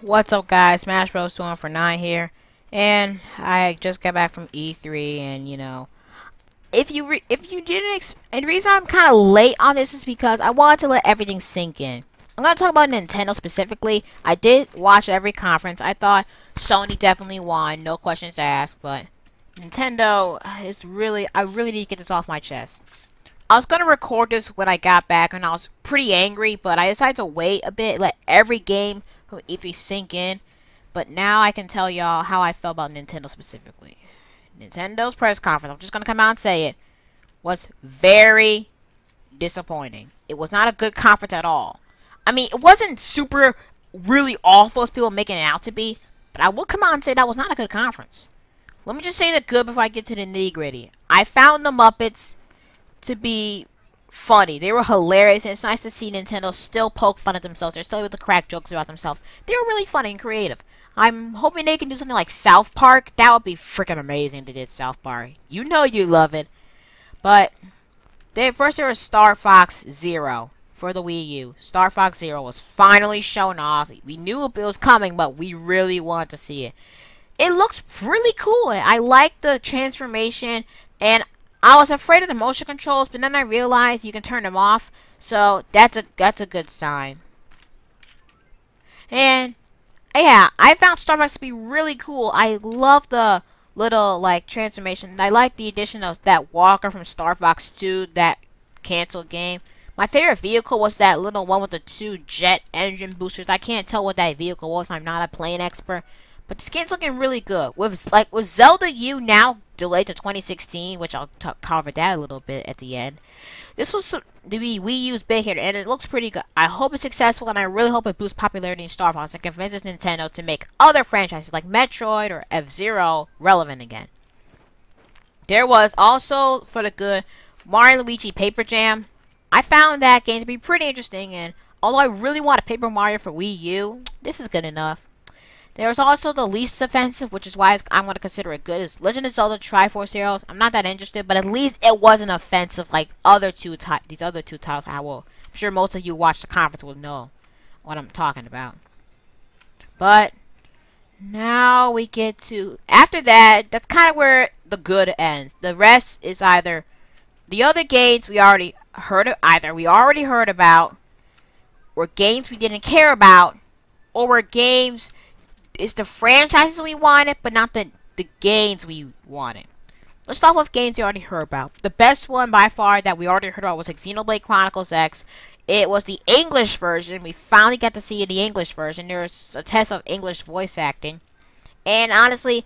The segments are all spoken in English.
What's up, guys? Smash Bros. 2 for 9 here, and I just got back from E3, and if you didn't, and the reason I'm kind of late on this is because I wanted to let everything sink in. I'm gonna talk about Nintendo specifically. I did watch every conference. I thought Sony definitely won, no questions asked, but Nintendo is I really need to get this off my chest. I was gonna record this when I got back, and I was pretty angry, but I decided to wait a bit, let every game from E3 sink in. But now I can tell y'all how I felt about Nintendo specifically. Nintendo's press conference, I'm just gonna come out and say it, was very disappointing. It was not a good conference at all. I mean, it wasn't super really awful as people making it out to be, but I will come out and say that was not a good conference. Let me just say the good before I get to the nitty gritty. I found the Muppets to be funny. They were hilarious, and it's nice to see Nintendo still poke fun at themselves. They're still able to crack jokes about themselves. They were really funny and creative. I'm hoping they can do something like South Park. That would be freaking amazing if they did South Park. You know you love it. But first there was Star Fox Zero for the Wii U. Star Fox Zero was finally shown off. We knew it was coming, but we really wanted to see it. It looks really cool. I like the transformation, and I was afraid of the motion controls, but then I realized you can turn them off, so that's a good sign. And yeah, I found Star Fox to be really cool. I love the little transformation. I like the addition of that walker from Star Fox 2, that canceled game. My favorite vehicle was that little one with the 2 jet engine boosters. I can't tell what that vehicle was. I'm not a plane expert. But the skin's looking really good. With Zelda U now delayed to 2016, which I'll cover that a little bit at the end. This was to be Wii U's big hitter, and it looks pretty good. I hope it's successful, and I really hope it boosts popularity in Star Fox and convinces Nintendo to make other franchises like Metroid or F-Zero relevant again. There was also, for the good, Mario & Luigi Paper Jam. I found that game to be pretty interesting, and although I really want a Paper Mario for Wii U, this is good enough. There was also the least offensive, which is why I'm going to consider it good, is Legend of Zelda Triforce Heroes. I'm not that interested, but at least it wasn't offensive like these other two titles. I'm sure most of you who watched the conference will know what I'm talking about. But now we get to, after that, that's kind of where the good ends. The rest is either the other games we already heard about, or games we didn't care about, or were games. It's the franchises we wanted, but not the games we wanted. Let's start with games we already heard about. The best one by far that we already heard about was Xenoblade Chronicles X. It was the English version. We finally got to see the English version. There was a test of English voice acting, and honestly,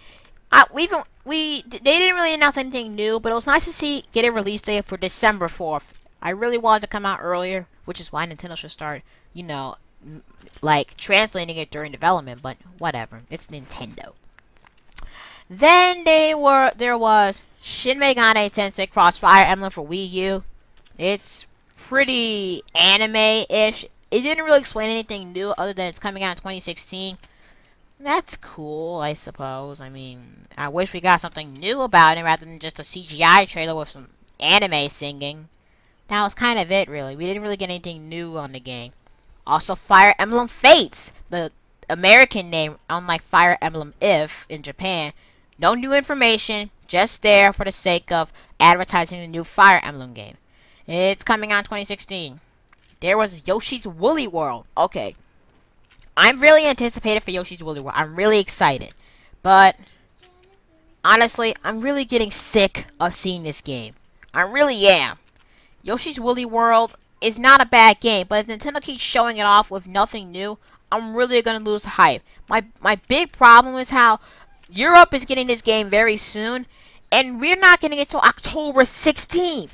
they didn't really announce anything new, but it was nice to get a release date for December 4th. I really wanted to come out earlier, which is why Nintendo should start, translating it during development, but whatever. It's Nintendo. Then there was Shin Megami Tensei Crossfire Emblem for Wii U. It's pretty anime-ish. It didn't really explain anything new other than it's coming out in 2016. That's cool, I suppose. I mean, I wish we got something new about it rather than just a CGI trailer with some anime singing. That was kind of it, really. We didn't really get anything new on the game. Also, Fire Emblem Fates, the American name, unlike Fire Emblem If in Japan. No new information, just there for the sake of advertising the new Fire Emblem game. It's coming out in 2016. There was Yoshi's Woolly World. Okay, I'm really anticipated for Yoshi's Woolly World. I'm really excited. But, honestly, I'm really getting sick of seeing this game. I really am. Yoshi's Woolly World is not a bad game, but if Nintendo keeps showing it off with nothing new, I'm really going to lose the hype. My big problem is how Europe is getting this game very soon, and we're not getting it till October 16th.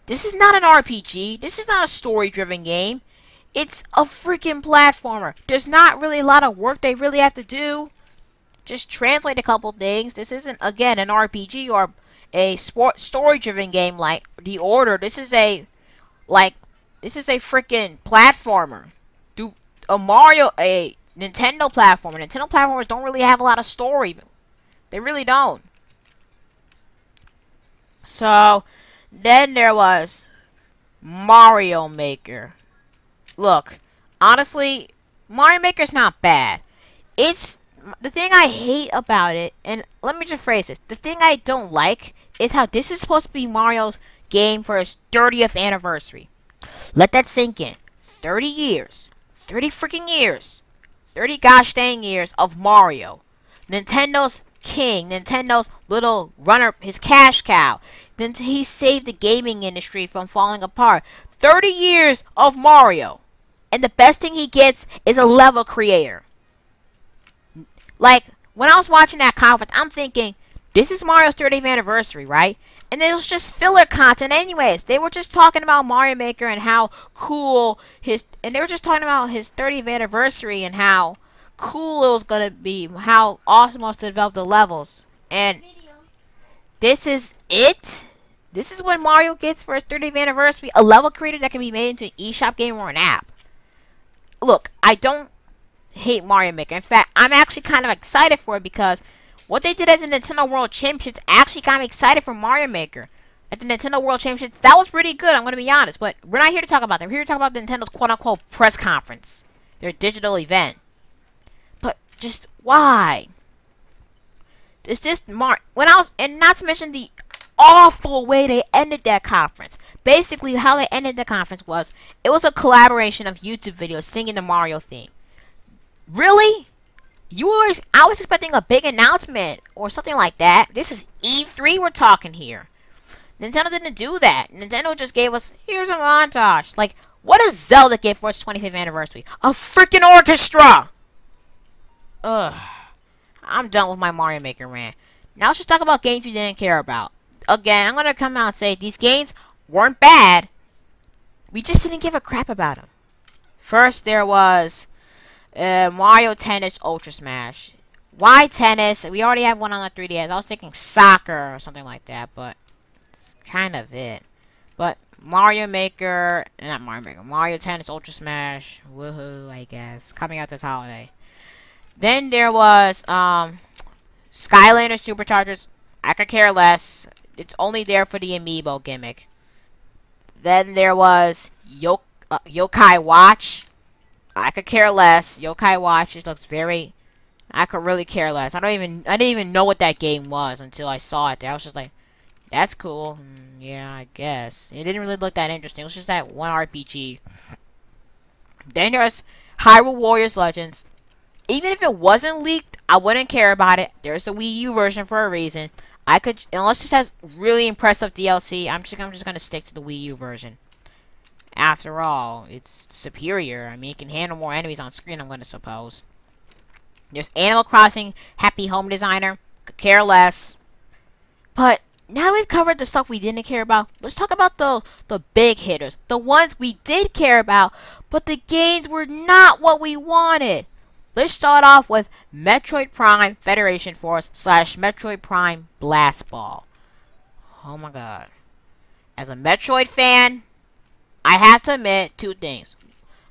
This is not an RPG. This is not a story-driven game. It's a freaking platformer. There's not really a lot of work they really have to do. Just translate a couple things. This isn't, again, an RPG or a story-driven game like The Order. This is a freaking platformer. A Nintendo platformer. Nintendo platformers don't really have a lot of story. They really don't. So, then there was Mario Maker. Look, honestly, Mario Maker's not bad. It's the thing I hate about it, and let me just phrase this. The thing I don't like is how this is supposed to be Mario's game for his 30th anniversary. Let that sink in. 30 years. 30 freaking years. 30 gosh dang years of Mario. Nintendo's king. Nintendo's little runner, his cash cow. Then he saved the gaming industry from falling apart. 30 years of Mario. And the best thing he gets is a level creator. Like, when I was watching that conference, I'm thinking, this is Mario's 30th anniversary, right? And it was just filler content anyways. They were just talking about Mario Maker and how cool and they were just talking about his 30th anniversary and how cool it was going to be, how awesome it was to develop the levels. And this is it? This is what Mario gets for his 30th anniversary? A level creator that can be made into an eShop game or an app. Look, I don't hate Mario Maker. In fact, I'm actually kind of excited for it because what they did at the Nintendo World Championships actually got me excited for Mario Maker. At the Nintendo World Championships, that was pretty good, I'm going to be honest. But we're not here to talk about that. We're here to talk about Nintendo's quote-unquote press conference. Their digital event. But just why? It's just and not to mention the awful way they ended that conference. Basically, how they ended the conference was, it was a collaboration of YouTube videos singing the Mario theme. Really? I was expecting a big announcement or something like that. This is E3 we're talking here. Nintendo didn't do that. Nintendo just gave us, here's a montage. Like, what does Zelda get for its 25th anniversary? A freaking orchestra! Ugh. I'm done with my Mario Maker rant. Now let's just talk about games we didn't care about. Again, I'm going to come out and say these games weren't bad. We just didn't give a crap about them. First, there was Mario Tennis Ultra Smash. Why tennis? We already have one on the 3DS. I was thinking soccer or something like that, but it's kind of it. But Mario Tennis Ultra Smash. Woohoo, I guess. Coming out this holiday. Then there was Skylander Superchargers. I could care less. It's only there for the amiibo gimmick. Then there was Yokai Watch. I could care less. Yokai Watch just looks very... I could really care less. I didn't even know what that game was until I saw it there. I was just like, that's cool. Yeah, I guess. It didn't really look that interesting. It was just that one RPG. Then there's Hyrule Warriors Legends. Even if it wasn't leaked, I wouldn't care about it. There's the Wii U version for a reason. Unless it has really impressive DLC, I'm just gonna stick to the Wii U version. After all, it's superior. I mean, it can handle more enemies on screen, I'm gonna suppose. There's Animal Crossing Happy Home Designer. Could care less. But now we've covered the stuff we didn't care about, let's talk about the big hitters. The ones we did care about, but the games were not what we wanted. Let's start off with Metroid Prime Federation Force / Metroid Prime Blast Ball. Oh my god. As a Metroid fan, I have to admit two things.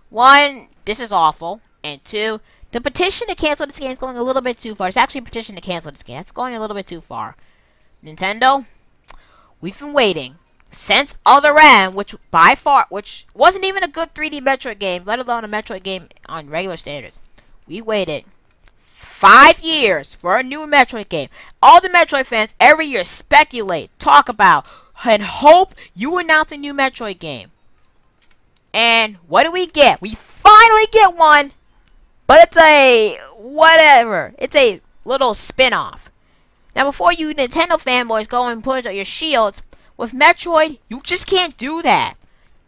One, this is awful. And two, the petition to cancel this game is going a little bit too far. It's actually a petition to cancel this game. It's going a little bit too far. Nintendo, we've been waiting since Other M, which wasn't even a good 3D Metroid game, let alone a Metroid game on regular standards. We waited 5 years for a new Metroid game. All the Metroid fans every year speculate, talk about, and hope you announce a new Metroid game. And what do we get? We finally get one, but it's a whatever. It's a little spin-off. Now, before you Nintendo fanboys go and put up your shields, with Metroid, you just can't do that.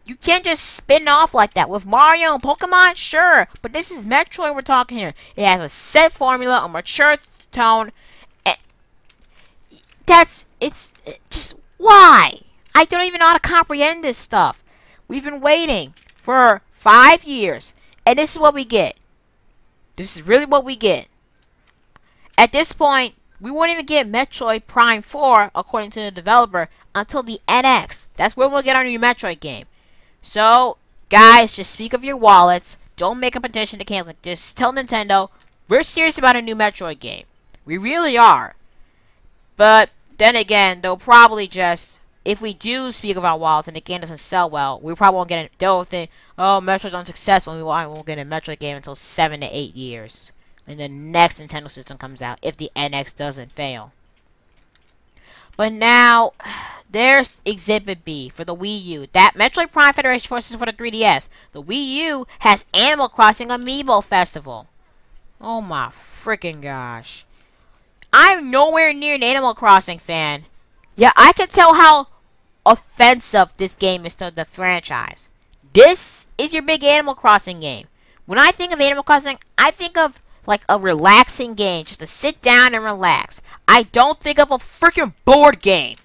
You can't just spin off like that. With Mario and Pokemon, sure. But this is Metroid we're talking here. It has a set formula, a mature tone. It's just, why? I don't even know how to comprehend this stuff. We've been waiting for 5 years. And this is what we get. This is really what we get. At this point, we won't even get Metroid Prime 4, according to the developer, until the NX. That's where we'll get our new Metroid game. So, guys, just speak of your wallets. Don't make a petition to cancel it. Just tell Nintendo, we're serious about a new Metroid game. We really are. But, then again, they'll probably just, if we do speak of our wallets and the game doesn't sell well, we probably won't get it. They'll think, oh, Metroid's unsuccessful and we won't get a Metroid game until 7 to 8 years. when the next Nintendo system comes out, if the NX doesn't fail. But now, there's Exhibit B for the Wii U. That Metroid Prime Federation Forces for the 3DS. The Wii U has Animal Crossing Amiibo Festival. Oh my freaking gosh. I'm nowhere near an Animal Crossing fan. Yeah, I can tell how offensive this game is to the franchise. This is your big Animal Crossing game. When I think of Animal Crossing, I think of like a relaxing game, just to sit down and relax. I don't think of a freaking board game.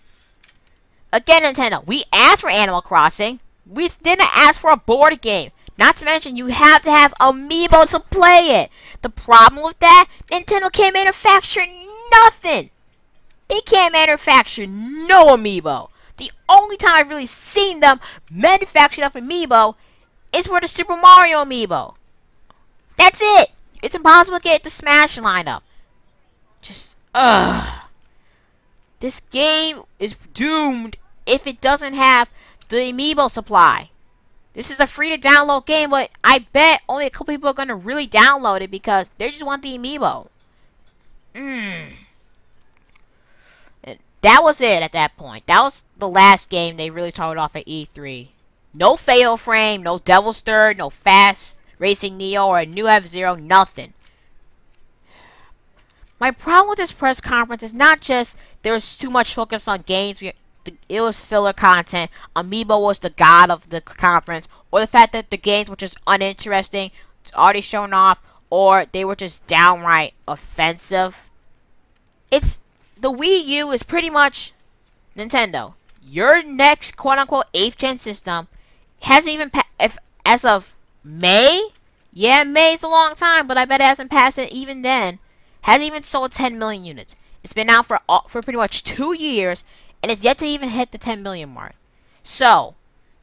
Again, Nintendo, we asked for Animal Crossing. We didn't ask for a board game. Not to mention, you have to have Amiibo to play it. The problem with that, Nintendo can't manufacture nothing. They can't manufacture no Amiibo. The only time I've really seen them manufacture enough Amiibo is for the Super Mario Amiibo. That's it. It's impossible to get the Smash lineup. Just, this game is doomed if it doesn't have the Amiibo supply. This is a free-to-download game, but I bet only a couple people are going to really download it because they just want the Amiibo. And that was it at that point. That was the last game they really started off at E3. No Fatal Frame, no Devil's Third, no Fast Racing Neo, or a new F-Zero, nothing. My problem with this press conference is not just there was too much focus on games. It was filler content. Amiibo was the god of the conference, or the fact that the games were just uninteresting, already shown off, or they were just downright offensive. It's the Wii U is pretty much Nintendo. Your next quote-unquote 8th gen system hasn't even as of May. Yeah, May's a long time, but I bet it hasn't passed it even then. Hasn't even sold 10 million units. It's been out for pretty much 2 years, and it's yet to even hit the 10 million mark. So,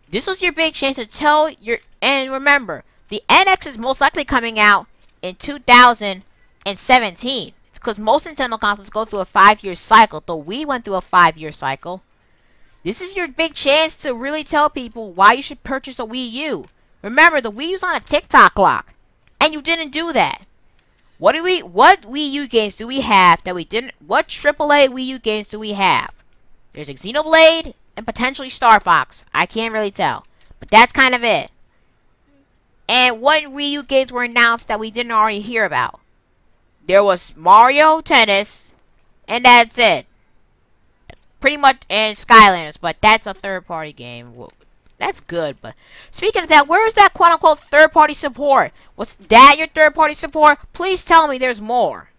this was your big chance to tell your... And remember, the NX is most likely coming out in 2017. Because most Nintendo consoles go through a 5-year cycle. The Wii went through a 5-year cycle. This is your big chance to really tell people why you should purchase a Wii U. Remember, the Wii U's on a TikTok clock. And you didn't do that. What Wii U games do we have that we didn't... What AAA Wii U games do we have? There's a Xenoblade and potentially Star Fox. I can't really tell. But that's kind of it. And what Wii U games were announced that we didn't already hear about? There was Mario Tennis, and that's it. Pretty much, and Skylanders, but that's a third-party game. Well, that's good, but speaking of that, where is that quote-unquote third-party support? Was that your third-party support? Please tell me there's more.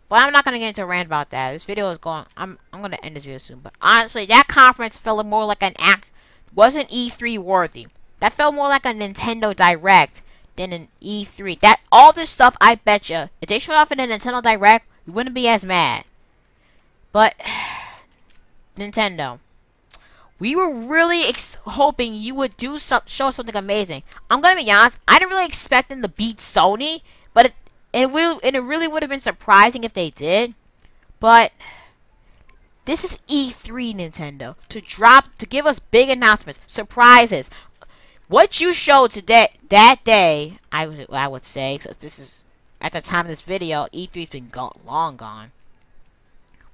But I'm not going to get into a rant about that. This video is going... I'm going to end this video soon. But honestly, that conference felt more like an act... Wasn't E3 worthy. That felt more like a Nintendo Direct than an E3. That all this stuff, I bet you, if they showed off in a Nintendo Direct, you wouldn't be as mad. But... Nintendo. We were really hoping you would do show something amazing. I'm going to be honest, I didn't really expect them to beat Sony. But it really would have been surprising if they did. But this is E3, Nintendo. To give us big announcements, surprises. What you showed today, that day, I would say, because this is at the time of this video, E3's been long gone,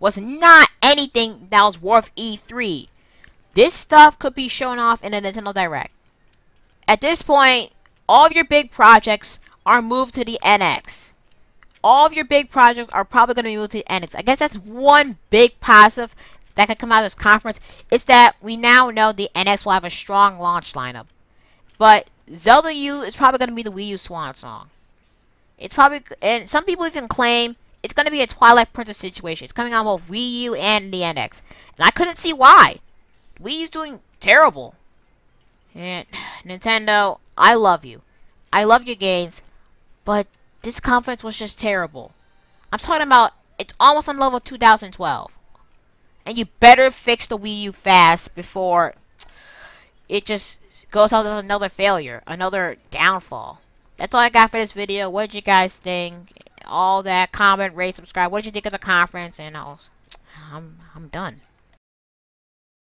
was not anything that was worth E3. This stuff could be shown off in a Nintendo Direct. At this point, all of your big projects are moved to the NX. All of your big projects are probably going to be moved to the NX. I guess that's one big positive that could come out of this conference. It's that we now know the NX will have a strong launch lineup. But Zelda U is probably going to be the Wii U swan song. It's probably, and some people even claim it's going to be a Twilight Princess situation. It's coming on both Wii U and the NX. And I couldn't see why. Wii U's doing terrible. And Nintendo, I love you. I love your games. But this conference was just terrible. I'm talking about, it's almost on level 2012. And you better fix the Wii U fast before it just goes out as another failure. Another downfall. That's all I got for this video. What did you guys think? All that, comment, rate, subscribe. What did you think of the conference? And I'm done.